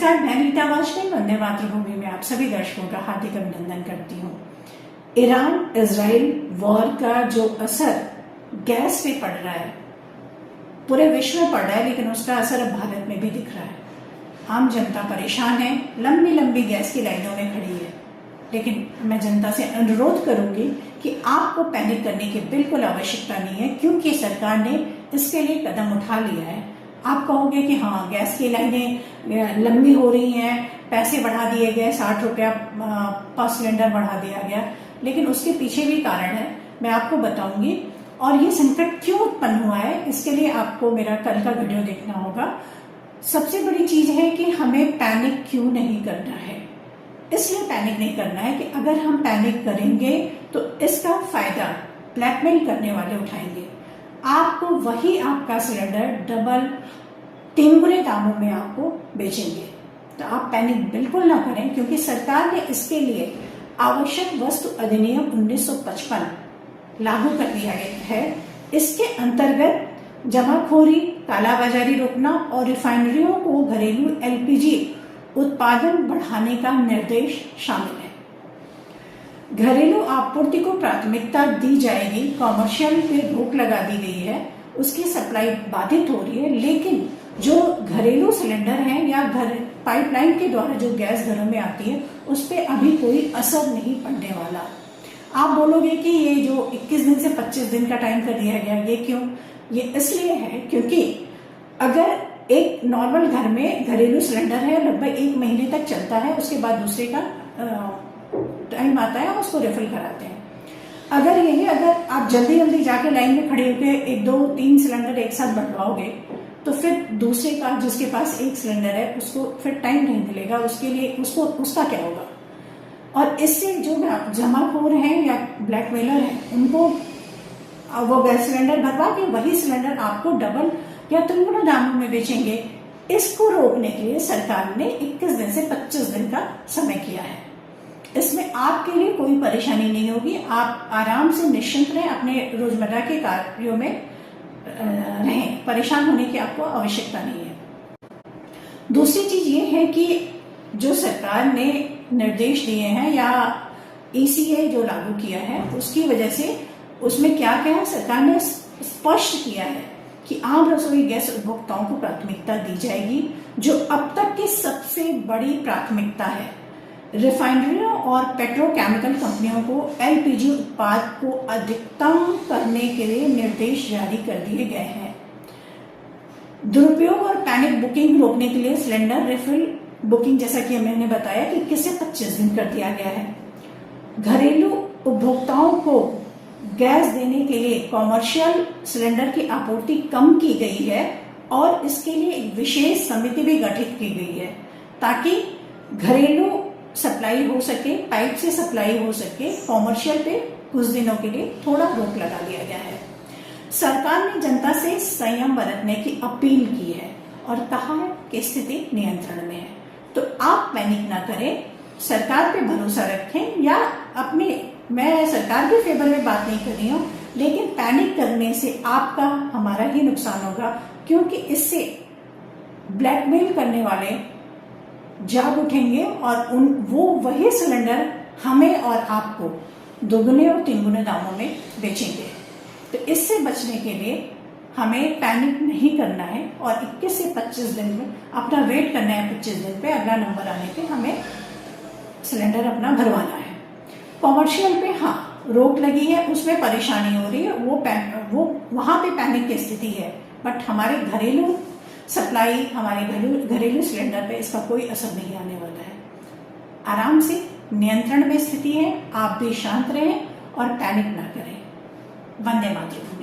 नमस्कार, मैं रीता वाजपेयी वंदे मातृभूमि में आप सभी दर्शकों का हार्दिक अभिनंदन करती हूँ। ईरान इजराइल वॉर का जो असर गैस पे पड़ रहा है, पूरे विश्व में पड़ रहा है, लेकिन उसका असर अब भारत में भी दिख रहा है। आम जनता परेशान है, लंबी लंबी गैस की लाइनों में खड़ी है। लेकिन मैं जनता से अनुरोध करूंगी कि आपको पैनिक करने की बिल्कुल आवश्यकता नहीं है, क्योंकि सरकार ने इसके लिए कदम उठा लिया है। आप कहोगे कि हाँ, गैस की लाइनें लंबी हो रही हैं, पैसे बढ़ा दिए गए, 60 रुपया पर सिलेंडर बढ़ा दिया गया, लेकिन उसके पीछे भी कारण है, मैं आपको बताऊंगी। और ये संकट क्यों उत्पन्न हुआ है, इसके लिए आपको मेरा कल का वीडियो देखना होगा। सबसे बड़ी चीज है कि हमें पैनिक क्यों नहीं करना है। इसलिए पैनिक नहीं करना है कि अगर हम पैनिक करेंगे तो इसका फायदा ब्लैकमेल करने वाले उठाएंगे। आपको वही आपका सिलेंडर डबल 3 गुने दामों में आपको बेचेंगे। तो आप पैनिक बिल्कुल ना करें, क्योंकि सरकार ने इसके लिए आवश्यक वस्तु अधिनियम 1955 लागू कर दिया है। इसके अंतर्गत जमाखोरी, कालाबाजारी रोकना और रिफाइनरियों को घरेलू एलपीजी उत्पादन बढ़ाने का निर्देश शामिल है। घरेलू आपूर्ति को प्राथमिकता दी जाएगी। कॉमर्शियल पे रोक लगा दी गई है, उसकी सप्लाई बाधित हो रही है, लेकिन जो घरेलू सिलेंडर है या घर पाइपलाइन के द्वारा जो गैस घरों में आती है, उस पर अभी कोई असर नहीं पड़ने वाला। आप बोलोगे कि ये जो 21 दिन से 25 दिन का टाइम कर दिया गया, ये क्यों? ये इसलिए है क्योंकि अगर एक नॉर्मल घर में घरेलू सिलेंडर है, लगभग 1 महीने तक चलता है, उसके बाद दूसरे का टाइम आता है, उसको रेफिल कराते हैं। अगर आप जल्दी जल्दी जाके लाइन में खड़े होकर 1, 2, 3 सिलेंडर एक साथ बनवाओगे, तो फिर दूसरे का जिसके पास 1 सिलेंडर है, उसको फिर टाइम नहीं मिलेगा, उसके लिए उसका क्या होगा। और इससे जो जमाखोर हैं या ब्लैकमेलर हैं, उनको वो गैस सिलेंडर भरवा के वही सिलेंडर आपको डबल या 3 गुना दामों में बेचेंगे। इसको रोकने के लिए सरकार ने 21 दिन से 25 दिन का समय किया है। इसमें आपके लिए कोई परेशानी नहीं होगी, आप आराम से निश्चिंत रहें, अपने रोजमर्रा के कार्यों में रहें, परेशान होने की आपको आवश्यकता नहीं है। दूसरी चीज ये है कि जो सरकार ने निर्देश दिए हैं या ईसीए जो लागू किया है, उसकी वजह से उसमें क्या क्या है, सरकार ने स्पष्ट किया है कि आम रसोई गैस उपभोक्ताओं को प्राथमिकता दी जाएगी, जो अब तक की सबसे बड़ी प्राथमिकता है। रिफाइनरियों और पेट्रोकेमिकल कंपनियों को एलपीजी उत्पाद को अधिकतम करने के लिए निर्देश जारी कर दिए गए हैं। दुरुपयोग और पैनिक बुकिंग रोकने के लिए सिलेंडर रिफिल बुकिंग, जैसा कि मैंने बताया, कि 21 से 25 दिन कर दिया गया है। घरेलू उपभोक्ताओं को गैस देने के लिए कॉमर्शियल सिलेंडर की आपूर्ति कम की गई है और इसके लिए एक विशेष समिति भी गठित की गई है, ताकि घरेलू सप्लाई हो सके, पाइप से सप्लाई हो सके। कॉमर्शियल पे कुछ दिनों के लिए थोड़ा रोक लगा दिया गया है। सरकार ने जनता से संयम बरतने की अपील की है और कहा है कि स्थिति नियंत्रण में है। तो आप पैनिक ना करें, सरकार पे भरोसा रखें, या मैं सरकार के फेवर में बात नहीं कर रही हूँ, लेकिन पैनिक करने से आपका हमारा ही नुकसान होगा, क्योंकि इससे ब्लैकमेल करने वाले जाग उठेंगे और वो वही सिलेंडर हमें और आपको 2 गुने और 3 गुने दामों में बेचेंगे। तो इससे बचने के लिए हमें पैनिक नहीं करना है और 21 से 25 दिन में अपना वेट करना है। 25 दिन पे अगला नंबर आने पे हमें सिलेंडर अपना भरवाना है। कॉमर्शियल पे हाँ रोक लगी है, उसमें परेशानी हो रही है, वो वहां पे पैनिक की स्थिति है, बट हमारे घरेलू सप्लाई, हमारे घरेलू सिलेंडर पे इसका कोई असर नहीं आने वाला है। आराम से नियंत्रण में स्थिति है, आप भी शांत रहें और पैनिक ना करें। वंदे मातरम।